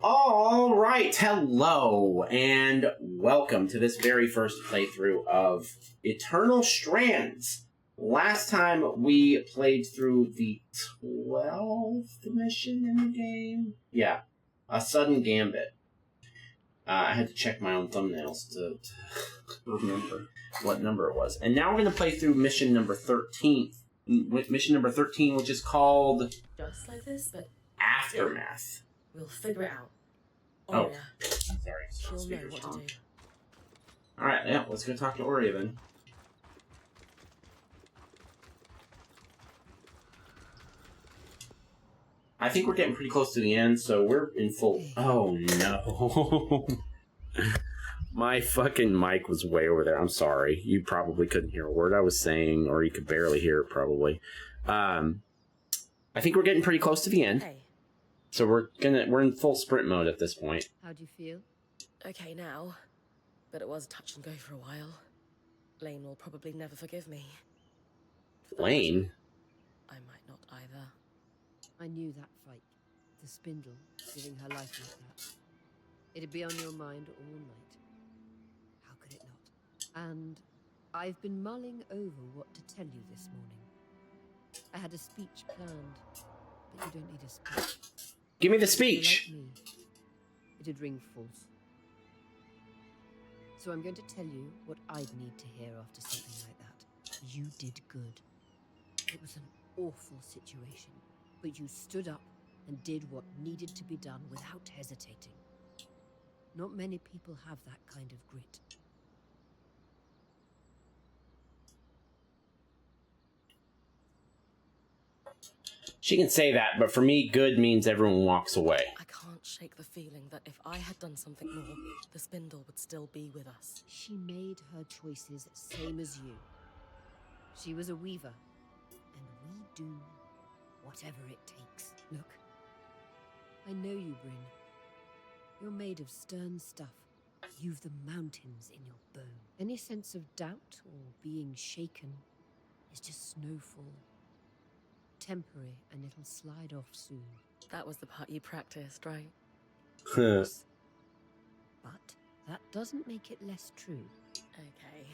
All right, hello, and welcome to this very first playthrough of Eternal Strands. Last time we played through the 12th mission in the game. Yeah, a sudden gambit. I had to check my own thumbnails to remember what number it was. And now we're going to play through mission number 13. Mission number 13, which is called... Just like this, but... Aftermath. We'll figure it out. Oh, yeah. Sorry. She'll know what to do. Alright, yeah, let's go talk to Oria then. I think we're getting pretty close to the end, so we're in full... Oh, no. My fucking mic was way over there. I'm sorry. You probably couldn't hear a word I was saying, or you could barely hear it, probably. I think we're getting pretty close to the end. Hey. So we're in full sprint mode at this point. How do you feel? Okay now, but it was touch and go for a while. Lane will probably never forgive me. Lane? I might not either. I knew that fight. The spindle, giving her life like that. It'd be on your mind all night. How could it not? And I've been mulling over what to tell you this morning. I had a speech planned, but you don't need a speech. Give me the speech! Like me, it'd ring false. So I'm going to tell you what I'd need to hear after something like that. You did good. It was an awful situation, but you stood up and did what needed to be done without hesitating. Not many people have that kind of grit. She can say that, but for me, good means everyone walks away. I can't shake the feeling that if I had done something more, the spindle would still be with us. She made her choices same as you. She was a weaver, and we do whatever it takes. Look, I know you, Bryn. You're made of stern stuff. You've the mountains in your bone. Any sense of doubt or being shaken is just snowfall. Temporary, and it'll slide off soon. That was the part you practiced, right? But that doesn't make it less true. Okay.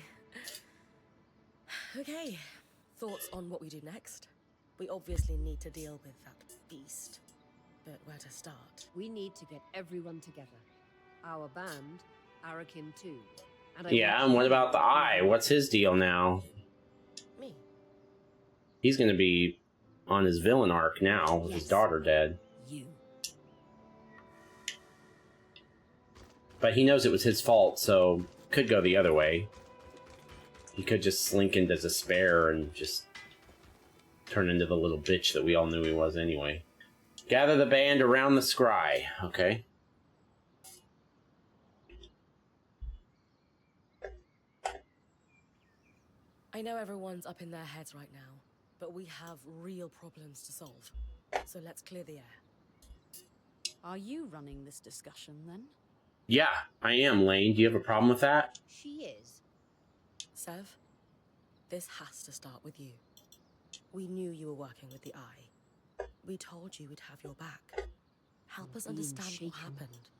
Okay. Thoughts on what we do next? We obviously need to deal with that beast. But where to start? We need to get everyone together. Our band, Arakin too. Yeah, and what about the Eye? What's his deal now? Me. He's gonna be on his villain arc now, with his daughter dead. You. But he knows it was his fault, so could go the other way. He could just slink into despair and just turn into the little bitch that we all knew he was anyway. Gather the band around the scry, okay? I know everyone's up in their heads right now, but we have real problems to solve. So let's clear the air. Are you running this discussion, then? Yeah, I am, Lane. Do you have a problem with that? She is. Sev, this has to start with you. We knew you were working with the Eye. We told you we'd have your back. Help us understand what happened.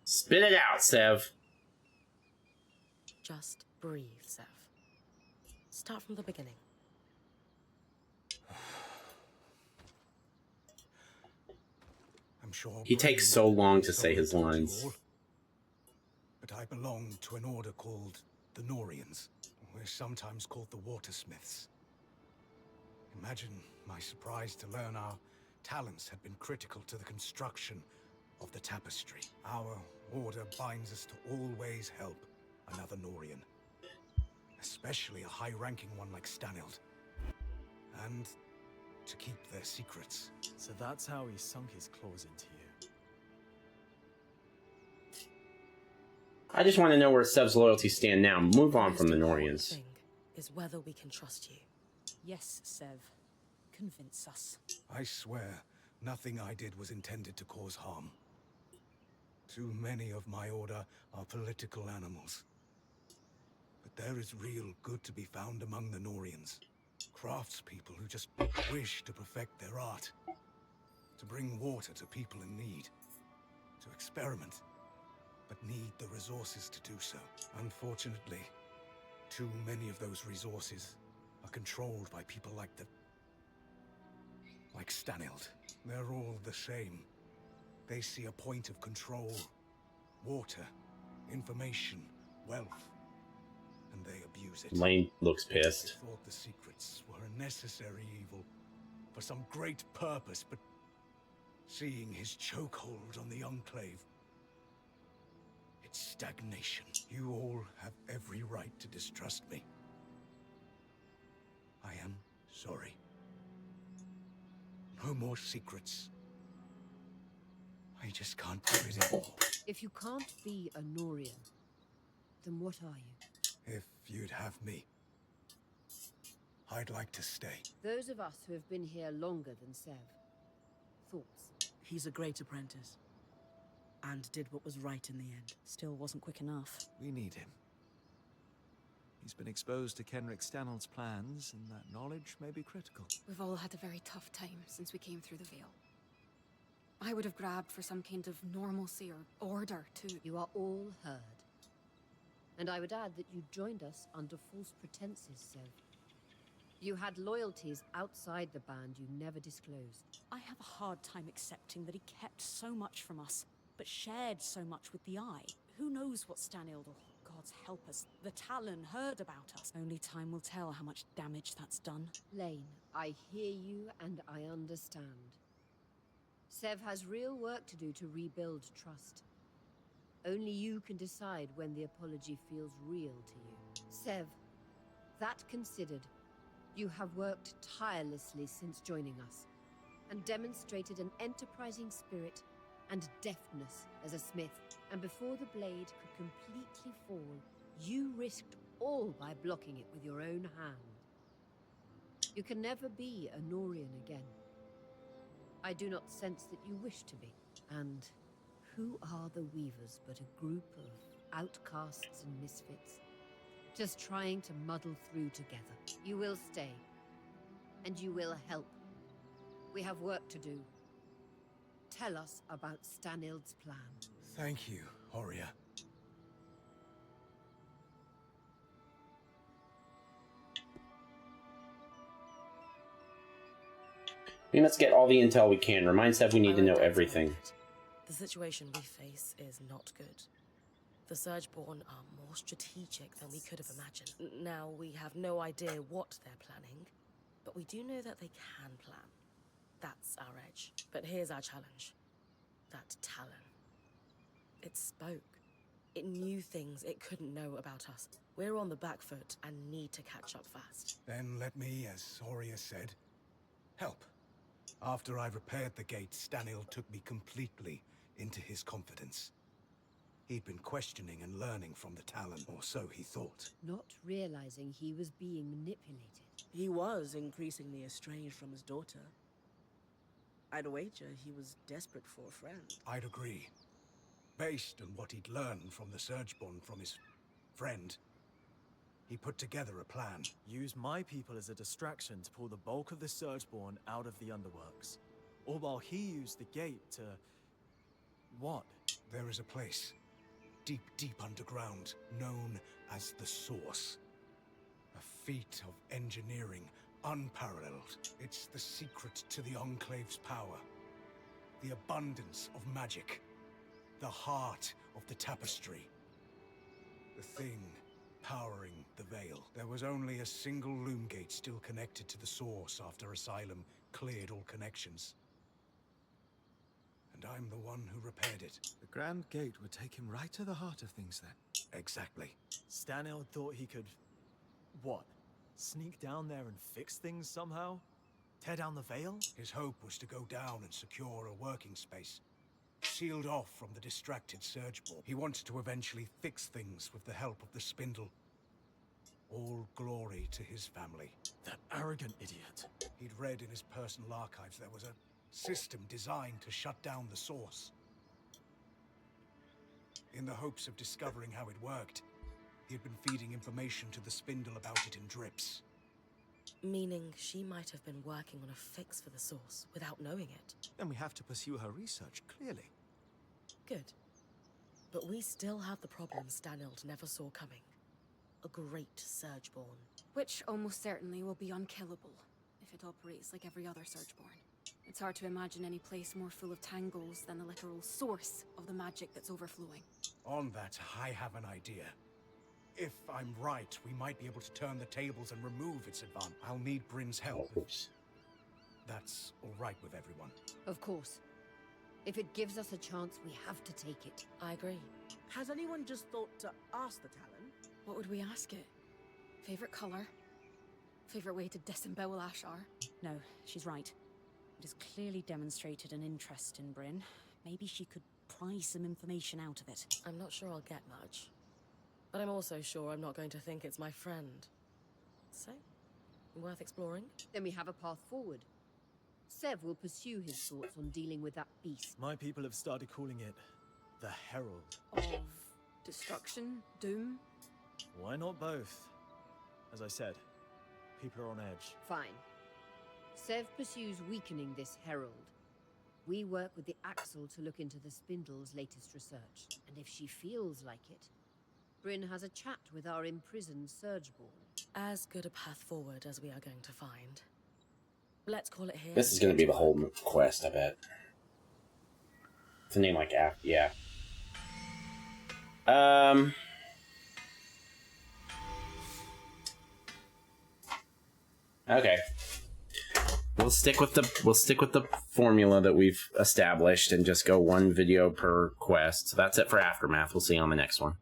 Spit it out, Sev. Just breathe, Sev. Start from the beginning. I'm sure He takes so long to say his lines. But I belong to an order called the Norians. We're sometimes called the Watersmiths. Imagine my surprise to learn our talents had been critical to the construction of the tapestry. Our order binds us to always help another Norian. Especially a high-ranking one like Stanild. And to keep their secrets. So that's how he sunk his claws into you. I just want to know where Sev's loyalties stand now. Move on from the Norians. Thing is whether we can trust you. Yes, Sev. Convince us. I swear, nothing I did was intended to cause harm. Too many of my order are political animals. But there is real good to be found among the Norians. Craftspeople who just wish to perfect their art, to bring water to people in need, to experiment, but need the resources to do so. Unfortunately, too many of those resources are controlled by people like Stanild. They're all the same. They see a point of control, water, information, wealth, and they abuse it. Lane looks pissed. They thought the secrets were a necessary evil for some great purpose, but seeing his chokehold on the Enclave, it's stagnation. You all have every right to distrust me. I am sorry. No more secrets. I just can't do it anymore. If you can't be a Norian, then what are you? If you'd have me, I'd like to stay. Those of us who have been here longer than Sev. Thoughts? He's a great apprentice. And did what was right in the end. Still wasn't quick enough. We need him. He's been exposed to Kenric Stanald's plans, and that knowledge may be critical. We've all had a very tough time since we came through the Veil. I would have grabbed for some kind of normalcy or order, too. You are all heard. And I would add that you joined us under false pretenses, Sev. You had loyalties outside the band you never disclosed. I have a hard time accepting that he kept so much from us, but shared so much with the Eye. Who knows what Stanild, or gods help us, the Talon heard about us. Only time will tell how much damage that's done. Lane, I hear you and I understand. Sev has real work to do to rebuild trust. Only you can decide when the apology feels real to you. Sev, that considered, you have worked tirelessly since joining us, and demonstrated an enterprising spirit and deftness as a smith. And before the blade could completely fall, you risked all by blocking it with your own hand. You can never be a Norian again. I do not sense that you wish to be. And who are the Weavers but a group of outcasts and misfits, just trying to muddle through together? You will stay, and you will help. We have work to do. Tell us about Stanild's plan. Thank you, Horia. We must get all the intel we can. Remind Sev we need to know everything. The situation we face is not good. The Surgeborn are more strategic than we could have imagined. Now, we have no idea what they're planning, but we do know that they can plan. That's our edge. But here's our challenge. That Talon. It spoke. It knew things it couldn't know about us. We're on the back foot and need to catch up fast. Then let me, as Horia said, help. After I repaired the gate, Stanild took me completely into his confidence. He'd been questioning and learning from the Talon, or so he thought. Not realizing he was being manipulated. He was increasingly estranged from his daughter. I'd wager he was desperate for a friend. I'd agree. Based on what he'd learned from the Surgeborn from his friend, he put together a plan. Use my people as a distraction to pull the bulk of the Surgeborn out of the Underworks. All while he used the gate to... what? There is a place, deep, deep underground, known as the Source. A feat of engineering unparalleled. It's the secret to the Enclave's power. The abundance of magic. The heart of the tapestry. The thing powering the Veil. There was only a single loom gate still connected to the Source after Asylum cleared all connections. And I'm the one who repaired it. The Grand Gate would take him right to the heart of things then. Exactly. Stanild thought he could... what? Sneak down there and fix things somehow? Tear down the Veil? His hope was to go down and secure a working space, sealed off from the distracted Surgeborn. He wanted to eventually fix things with the help of the Spindle. All glory to his family. That arrogant idiot. He'd read in his personal archives there was a system designed to shut down the Source. In the hopes of discovering how it worked, he had been feeding information to the Spindle about it in drips. Meaning she might have been working on a fix for the source without knowing it. Then we have to pursue her research, clearly. Good. But we still have the problem Stanild never saw coming. A great Surgeborn. Which almost certainly will be unkillable if it operates like every other Surgeborn. It's hard to imagine any place more full of tangles than the literal source of the magic that's overflowing. On that, I have an idea. If I'm right, we might be able to turn the tables and remove its advantage. I'll need Bryn's help. That's all right with everyone. Of course. If it gives us a chance, we have to take it. I agree. Has anyone just thought to ask the Talon? What would we ask it? Favorite color? Favorite way to disembowel Ashar? No, she's right. It has clearly demonstrated an interest in Bryn. Maybe she could pry some information out of it. I'm not sure I'll get much. But I'm also sure I'm not going to think it's my friend. So, worth exploring? Then we have a path forward. Sev will pursue his thoughts on dealing with that beast. My people have started calling it the Herald. Of destruction? Doom? Why not both? As I said, people are on edge. Fine. Sev pursues weakening this herald. We work with the Axel to look into the Spindle's latest research. And if she feels like it, Bryn has a chat with our imprisoned Surgeborn. As good a path forward as we are going to find. Let's call it here. This is going to be the whole quest, I bet. It's a name like yeah. Okay. We'll stick with the formula that we've established and just go one video per quest. So that's it for Aftermath. We'll see you on the next one.